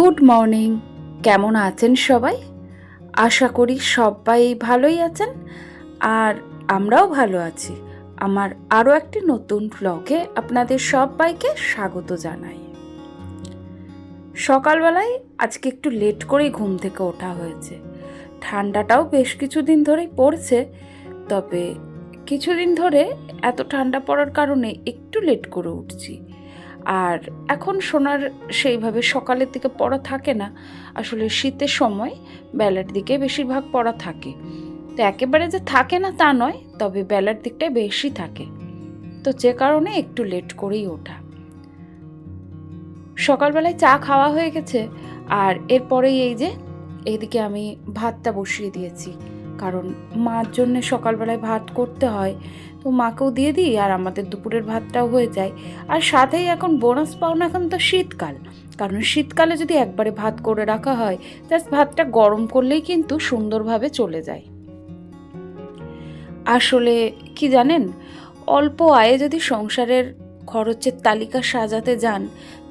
Good morning. কেমন আছেন সবাই? আশা করি সবাই ভালোই আছেন, আর আমরাও ভালো আছি। আমার আরও একটি নতুন ব্লগে আপনাদের সবাইকে স্বাগত জানাই। সকালবেলায় আজকে একটু লেট করেই ঘুম থেকে ওঠা হয়েছে। ঠান্ডাটাও বেশ কিছুদিন ধরেই পড়ছে, তবে কিছুদিন ধরে এত ঠান্ডা পড়ার কারণে একটু লেট করে উঠছি। আর এখন সোনার সেইভাবে সকালের দিকে পড়া থাকে না, আসলে শীতের সময় বেলার দিকে বেশিরভাগ পড়া থাকে। তো একেবারে যে থাকে না তা নয়, তবে বেলার দিকটাই বেশি থাকে, তো যে কারণে একটু লেট করেই ওঠা। সকালবেলায় চা খাওয়া হয়ে গেছে, আর এরপরেই এই যে এইদিকে আমি ভাতটা বসিয়ে দিয়েছি, কারণ মার জন্যে সকালবেলায় ভাত করতে হয়, তো মাকেও দিয়ে দিই আর আমাদের দুপুরের ভাতটাও হয়ে যায়। আর সাথেই এখন বোনাস পাওনা, এখন তো শীতকাল, কারণ শীতকালে যদি একবারে ভাত করে রাখা হয়, জাস্ট ভাতটা গরম করলেই কিন্তু সুন্দরভাবে চলে যায়। আসলে কি জানেন, অল্প আয়ে যদি সংসারের খরচের তালিকা সাজাতে যান,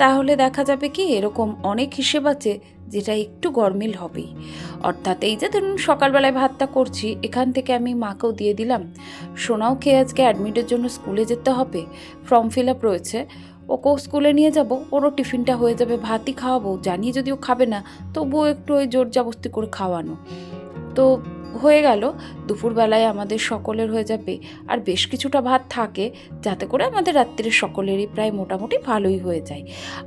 তাহলে দেখা যাবে কি এরকম অনেক হিসেব আছে যেটা একটু গরমিল হবেই। অর্থাৎ এই যে ধরুন সকালবেলায় ভাতটা করছি, এখান থেকে আমি মাকেও দিয়ে দিলাম। সোনাও খেয়ে আজকে অ্যাডমিটের জন্য স্কুলে যেতে হবে, ফর্ম ফিল আপ রয়েছে, ওকেও স্কুলে নিয়ে যাব, ওরও টিফিনটা হয়ে যাবে, ভাতই খাওয়াবো, জানিয়ে যদিও খাবে না তবুও একটু ওই জোর জাবস্তি করে খাওয়ানো। তো হয়ে গেল, দুপুরবেলায় আমাদের সকলের হয়ে যাবে। আর বেশ কিছুটা ভাত থাকে, যাতে করে আমাদের রাত্রির সকলেরই প্রায় মোটামুটি ভালোই হয়ে যায়।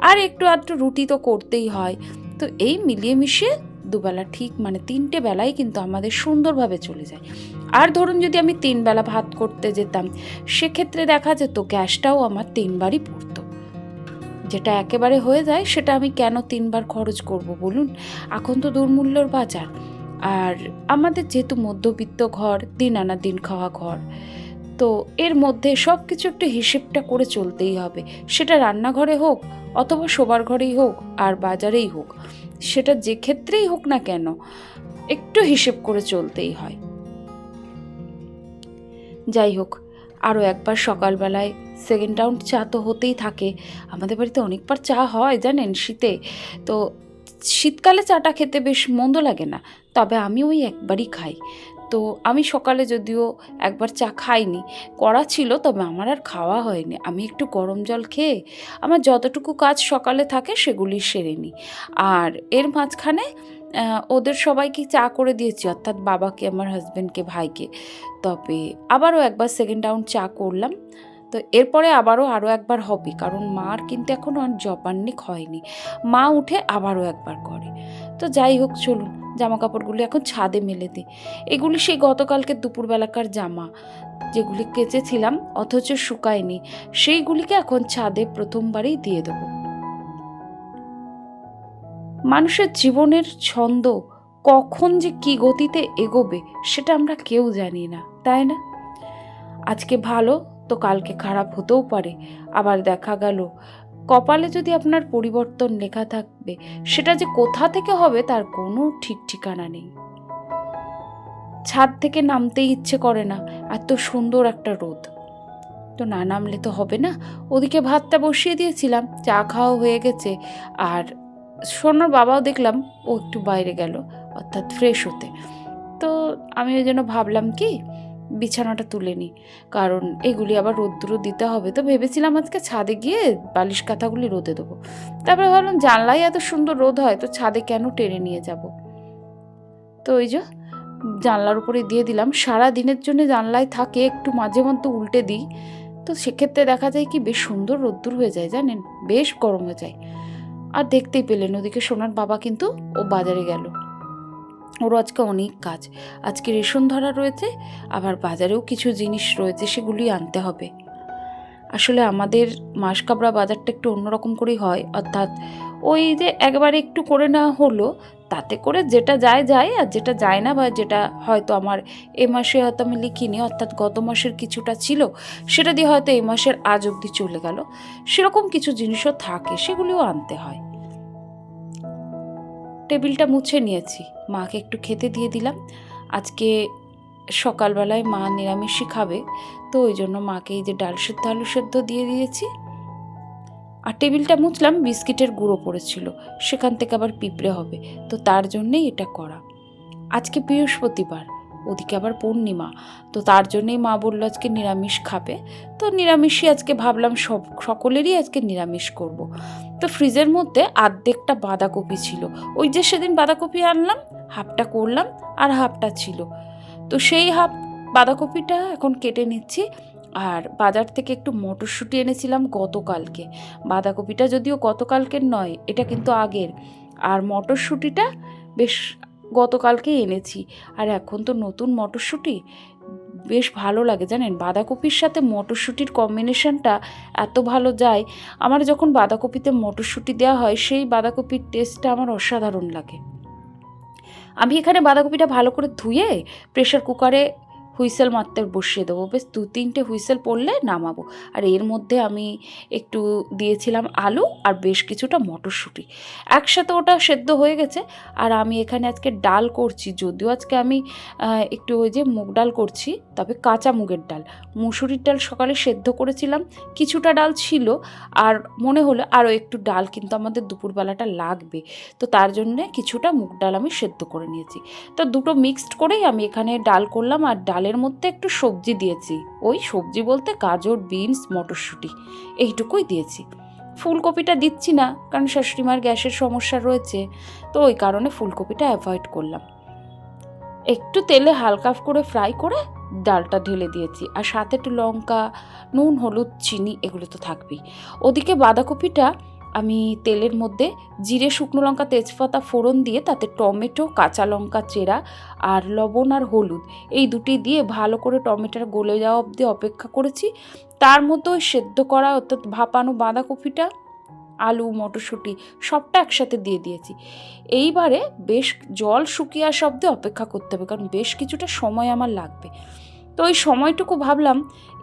আর একটু আধটু রুটি তো করতেই হয়। তো এই মিলিয়ে মিশিয়ে দুবেলা ঠিক মানে 3টে বেলায় কিন্তু আমাদের সুন্দরভাবে চলে যায়। আর ধরুন যদি আমি 3 বেলা ভাত করতে যেতাম, সেক্ষেত্রে দেখা যেত গ্যাসটাও আমার 3বারই পড়তো। যেটা একেবারে হয়ে যায় সেটা আমি কেন 3বার খরচ করব বলুন? এখন তো দুর্মূল্যর বাজার। আর আমাদের যেহেতু মধ্যবিত্ত ঘর, দিন আনা দিন খাওয়া ঘর, তো এর মধ্যে সব কিছু একটু হিসেবটা করে চলতেই হবে। সেটা রান্নাঘরে হোক, অথবা শোবার ঘরেই হোক, আর বাজারেই হোক, সেটা যে ক্ষেত্রেই হোক না কেন, একটু হিসেব করে চলতেই হয়। যাই হোক, আরও একবার সকালবেলায় সেকেন্ড রাউন্ড চা তো হতেই থাকে। আমাদের বাড়িতে অনেকবার চা হয় জানেন শীতে, তো শীতকালে চাটা খেতে বেশ মন্দ লাগে না, তবে আমি ওই একবারই খাই। তো আমি সকালে যদিও একবার চা খাইনি, করা ছিল, তবে আমার আর খাওয়া হয়নি। আমি একটু গরম জল খেয়ে আমার যতটুকু কাজ সকালে থাকে সেগুলি সেরে নিই। আর এর মাঝখানে ওদের সবাইকে চা করে দিয়েছি, অর্থাৎ বাবাকে, আমার হাজব্যান্ডকে, ভাইকে। তবে আবারও একবার সেকেন্ড রাউন্ড চা করলাম। তো এরপরে আরও একবার হবে, কারণ মার কিন্তু এখনও আর জবান্নিক হয়নি, মা উঠে আবারও একবার করে। তো যাই হোক, চলুন জামা কাপড়গুলি এখন ছাদে মেলে দিই। এগুলি সেই গতকালকে দুপুরবেলাকার জামা, যেগুলি কেচেছিলাম অথচ শুকায়নি, সেইগুলিকে এখন ছাদে প্রথমবারই দিয়ে দেবো। মানুষের জীবনের ছন্দ কখন যে কী গতিতে এগোবে সেটা আমরা কেউ জানি না, তাই না? আজকে ভালো তো কালকে খারাপ হতেও পারে। আবার দেখা গেল কপালে যদি আপনার পরিবর্তন লেখা থাকবে, সেটা যে কোথা থেকে হবে তার কোনো ঠিক ঠিকানা নেই। ছাদ থেকে নামতেই ইচ্ছে করে না, এত সুন্দর একটা রোদ। তো না নামলে তো হবে না। ওদিকে ভাতটা বসিয়ে দিয়েছিলাম, চা খাওয়া হয়ে গেছে। আর সোনার বাবাও দেখলাম ও একটু বাইরে গেল, অর্থাৎ ফ্রেশ হতে। তো আমি ওই জন্য ভাবলাম কি বিছানাটা তুলে নিই, কারণ এগুলি আবার রোদ্দুরও দিতে হবে। তো ভেবেছিলাম আজকে ছাদে গিয়ে বালিশ কাঁথাগুলি রোদে দেবো। তারপরে ভাবলাম জানলায় এত সুন্দর রোদ হয়, তো ছাদে কেন টেনে নিয়ে যাব। তো ওই যে জানলার উপরে দিয়ে দিলাম, সারা দিনের জন্য জানলায় থাকে, একটু মাঝে মধ্যে উল্টে দিই। তো সেক্ষেত্রে দেখা যায় কি বেশ সুন্দর রোদ্দুর হয়ে যায় জানেন, বেশ গরম হয়ে যায়। আর দেখতেই পেলেন ওদিকে সোনার বাবা কিন্তু ও বাজারে গেল, ওরও আজকে অনেক কাজ। আজকে রেশন ধরা রয়েছে, আবার বাজারেও কিছু জিনিস রয়েছে, সেগুলি আনতে হবে। আসলে আমাদের মাসকাবরা বাজারটা একটু অন্যরকম করেই হয়, অর্থাৎ ওই যে একবারে একটু করে নেওয়া হলো, তাতে করে যেটা যায় যায়, আর যেটা যায় না বা যেটা হয়তো আমার এ মাসে হয়তো আমি লিখিনি, অর্থাৎ গত মাসের কিছুটা ছিল, সেটা দিয়ে হয়তো এই মাসের আজ অবধি চলে গেল, সেরকম কিছু জিনিসও থাকে, সেগুলিও আনতে হয়। টেবিলটা মুছে নিয়েছি, মাকে একটু খেতে দিয়ে দিলাম। আজকে সকালবেলায় মা নিরামিষই খাবে, তো ওই জন্য মাকে এই যে ডাল সেদ্ধ আলু সেদ্ধ দিয়ে দিয়েছি। আর টেবিলটা মুছলাম, বিস্কিটের গুঁড়ো পড়েছিল, সেখান থেকে আবার পিঁপড়ে হবে, তো তার জন্যেই এটা করা। আজকে বৃহস্পতিবার, ওদিকে আবার পূর্ণিমা, তো তার জন্যেই মা বললো আজকে নিরামিষ খাবে। তো নিরামিষই আজকে ভাবলাম, সকলেরই আজকে নিরামিষ করব। তো ফ্রিজের মধ্যে আর্ধেকটা বাঁধাকপি ছিল, ওই যে সেদিন বাঁধাকপি আনলাম, হাফটা করলাম আর হাফটা ছিল, তো সেই হাফ বাঁধাকপিটা এখন কেটে নিচ্ছি। আর বাজার থেকে একটু মটরশুঁটি এনেছিলাম গতকালকে, বাঁধাকপিটা যদিও গতকালকের নয়, এটা কিন্তু আগের, আর মটরশুঁটিটা বেশ গতকালকেই এনেছি। আর এখন তো নতুন মটরশুঁটি বেশ ভালো লাগে জানেন, বাঁধাকপির সাথে মটরশুঁটির কম্বিনেশনটা এত ভালো যায়। আমার যখন বাঁধাকপিতে মটরশুঁটি দেওয়া হয়, সেই বাঁধাকপির টেস্টটা আমার অসাধারণ লাগে। আমি এখানে বাঁধাকপিটা ভালো করে ধুয়ে প্রেশার কুকারে হুইসেল মারতে বসিয়ে দেবো, বেশ 2-3টে হুইসেল পড়লে নামাবো। আর এর মধ্যে আমি একটু দিয়েছিলাম আলু আর বেশ কিছুটা মটরশুঁটি, একসাথে ওটা সেদ্ধ হয়ে গেছে। আর আমি এখানে আজকে ডাল করছি, যদিও আজকে আমি একটু ওই যে মুগ ডাল করছি, তবে কাঁচা মুগের ডাল। মুসুরির ডাল সকালে সেদ্ধ করেছিলাম, কিছুটা ডাল ছিল, আর মনে হলো আরও একটু ডাল কিন্তু আমাদের দুপুরবেলাটা লাগবে, তো তার জন্যে কিছুটা মুগ ডাল আমি সেদ্ধ করে নিয়েছি। তো দুটো মিক্সড করেই আমি এখানে ডাল করলাম, আর ডালের মধ্যে একটু সবজি দিয়েছি, ওই সবজি বলতে গাজর, বিনস, মটরশুঁটি, এইটুকুই দিয়েছি। ফুলকপিটা দিচ্ছি না, কারণ শাশুড়িমার গ্যাসের সমস্যা রয়েছে, তো ওই কারণে ফুলকপিটা অ্যাভয়েড করলাম। একটু তেলে হালকা করে ফ্রাই করে ডালটা ঢেলে দিয়েছি, আর সাথে একটু লঙ্কা, নুন, হলুদ, চিনি, এগুলো তো থাকবেই। ওদিকে বাঁধাকপিটা আমি তেলের মধ্যে জিরে, শুকনো লঙ্কা, তেজপাতা ফোড়ন দিয়ে তাতে টমেটো, কাঁচা লঙ্কা চেরা আর লবণ আর হলুদ, এই দুটি দিয়ে ভালো করে টমেটোটা গলে যাওয়া অবধি অপেক্ষা করেছি। তার মধ্যে ওই সেদ্ধ করা অর্থাৎ ভাপানো বাঁধাকপিটা, আলু, মটরশুঁটি সবটা একসাথে দিয়ে দিয়েছি। এইবারে বেশ জল শুকিয়ে আসা অবধি অপেক্ষা করতে হবে, কারণ বেশ কিছুটা সময় আমার লাগবে। তো ওই সময়টুকু ভাবলাম,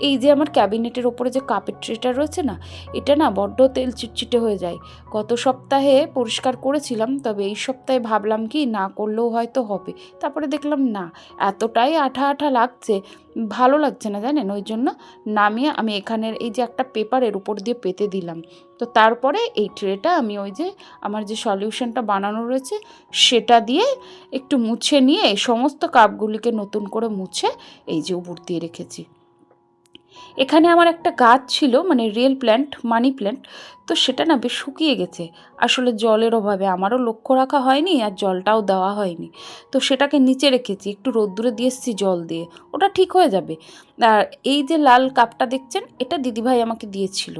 এই যে আমার ক্যাবিনেটের ওপরে যে কাপের ট্রেটা রয়েছে না, এটা না বড্ড তেল চিটচিটে হয়ে যায়। গত সপ্তাহে পরিষ্কার করেছিলাম, তবে এই সপ্তাহে ভাবলাম কি না করলেও হয়তো হবে, তারপরে দেখলাম না, এতটাই আঠা আঠা লাগছে, ভালো লাগছে না জানেন, ওই জন্য নামিয়ে আমি এখানের এই যে একটা পেপারের উপর দিয়ে পেতে দিলাম। তো তারপরে এই ট্রেটা আমি ওই যে আমার যে সলিউশনটা বানানো রয়েছে সেটা দিয়ে একটু মুছে নিয়ে সমস্ত কাপগুলিকে নতুন করে মুছে এই যে উপর দিয়ে রেখেছি। এখানে আমার একটা গাছ ছিল, মানে রিয়েল প্ল্যান্ট, মানি প্ল্যান্ট, তো সেটা না বেশ শুকিয়ে গেছে, আসলে জলের অভাবে আমারও লক্ষ্য রাখা হয়নি আর জলটাও দেওয়া হয়নি। তো সেটাকে নিচে রেখেছি, একটু রোদ্দুরে দিয়ে এসেছি জল দিয়ে, ওটা ঠিক হয়ে যাবে। আর এই যে লাল কাপটা দেখছেন, এটা দিদিভাই আমাকে দিয়েছিল,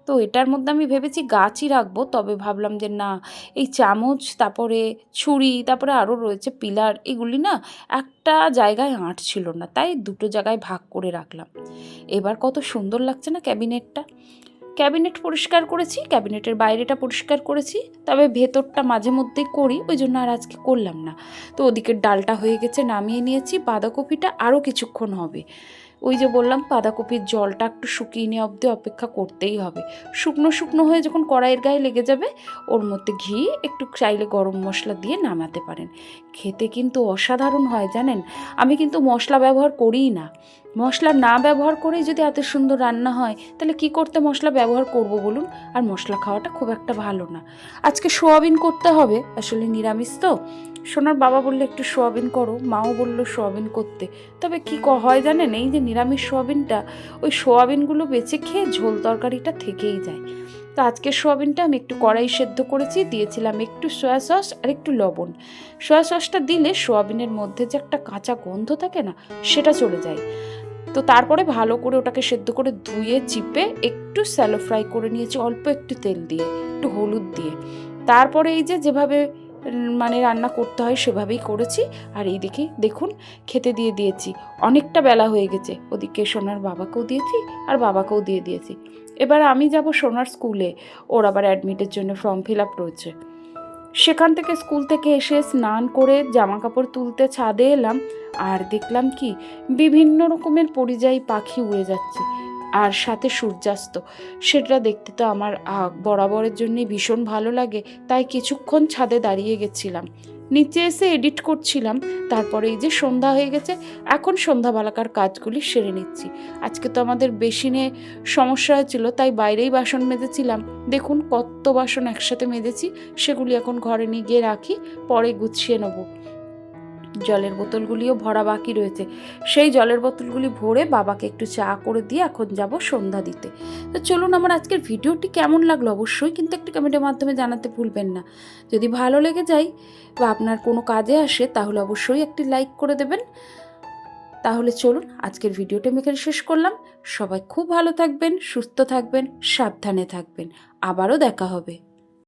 তো এটার মধ্যে আমি ভেবেছি গাছই রাখবো, তবে ভাবলাম যে না, এই চামচ, তারপরে ছুরি, তারপরে আরও রয়েছে পিলার, এগুলি না একটা জায়গায় আঁটছিল না, তাই দুটো জায়গায় ভাগ করে রাখলাম। এবার কত সুন্দর লাগছে না ক্যাবিনেটটা। ক্যাবিনেট পরিষ্কার করেছি, ক্যাবিনেটের বাইরেটা পরিষ্কার করেছি, তবে ভেতরটা মাঝে মধ্যেই করি, ওই জন্য আর আজকে করলাম না। তো ওদিকের ডালটা হয়ে গেছে, নামিয়ে নিয়েছি। বাঁধাকপিটা আরও কিছুক্ষণ হবে, ওই যে বললাম বাঁধাকপির জলটা একটু শুকিয়ে নেওয়া অবধি অপেক্ষা করতেই হবে। শুকনো শুকনো হয়ে যখন কড়াইয়ের গায়ে লেগে যাবে, ওর মধ্যে ঘি, একটু চাইলে গরম মশলা দিয়ে নামাতে পারেন, খেতে কিন্তু অসাধারণ হয় জানেন। আমি কিন্তু মশলা ব্যবহার করিই না, মশলা না ব্যবহার করেই যদি এত সুন্দর রান্না হয়, তাহলে কি করতে মশলা ব্যবহার করব বলুন। আর মশলা খাওয়াটা খুব একটা ভালো না। আজকে সোয়াবিন করতে হবে, আসলে নিরামিষ তো। সোনার বাবা বললো একটু সোয়াবিন করো, মাও বললো সোয়াবিন করতে, তবে কি হয় জানেন, এই যে নিরামিষ সোয়াবিনটা, ওই সোয়াবিনগুলো বেঁচে খেয়ে ঝোল তরকারিটা থেকেই যায়। তো আজকের সোয়াবিনটা আমি একটু কড়াই সেদ্ধ করেছি, দিয়েছিলাম একটু সয়া সস আর একটু লবণ। সয়া সসটা দিলে সোয়াবিনের মধ্যে যে একটা কাঁচা গন্ধ থাকে না, সেটা চলে যায়। তো তারপরে ভালো করে ওটাকে সেদ্ধ করে ধুয়ে চিপে একটু স্যালো ফ্রাই করে নিয়েছি, অল্প একটু তেল দিয়ে, একটু হলুদ দিয়ে। তারপরে এই যে যেভাবে মানে রান্না করতে হয় সেভাবেই করেছি। আর এই দেখুন খেতে দিয়ে দিয়েছি, অনেকটা বেলা হয়ে গেছে, ওদিকে সোনার বাবাকেও দিয়েছি আর বাবাকেও দিয়ে দিয়েছি। এবার আমি যাব সোনার স্কুলে, ওর আবার অ্যাডমিটের জন্য ফর্ম ফিল আপ রয়েছে। সেখান থেকে স্কুল থেকে এসে স্নান করে জামা কাপড় তুলতে ছাদে এলাম, আর দেখলাম কি বিভিন্ন রকমের পরিযায়ী পাখি উড়ে যাচ্ছে, আর সাথে সূর্যাস্ত। সেটা দেখতে তো আমার বরাবরের জন্যই ভীষণ ভালো লাগে, তাই কিছুক্ষণ ছাদে দাঁড়িয়ে গেছিলাম। নিচে এসে এডিট করছিলাম, তারপরে এই যে সন্ধ্যা হয়ে গেছে, এখন সন্ধ্যাবেলাকার কাজগুলি সেরে নিচ্ছি। আজকে তো আমাদের বেসিনে সমস্যা হয়েছিল, তাই বাইরেই বাসন মেজেছিলাম। দেখুন কত বাসন একসাথে মেজেছি, সেগুলি এখন ঘরে নিয়ে গিয়ে রাখি, পরে গুছিয়ে নেবো। জলের বোতলগুলিও ভরা বাকি রয়েছে, সেই জলের বোতলগুলি ভরে বাবাকে একটু চা করে দিয়ে এখন যাব সন্ধ্যা দিতে। তো চলুন, আমার আজকের ভিডিওটি কেমন লাগলো অবশ্যই কিন্তু একটি কমেন্টের মাধ্যমে জানাতে ভুলবেন না। যদি ভালো লেগে যায় বা আপনার কোনো কাজে আসে তাহলে অবশ্যই একটি লাইক করে দেবেন। তাহলে চলুন, আজকের ভিডিওটা আমি এখানে শেষ করলাম। সবাই খুব ভালো থাকবেন, সুস্থ থাকবেন, সাবধানে থাকবেন। আবারও দেখা হবে।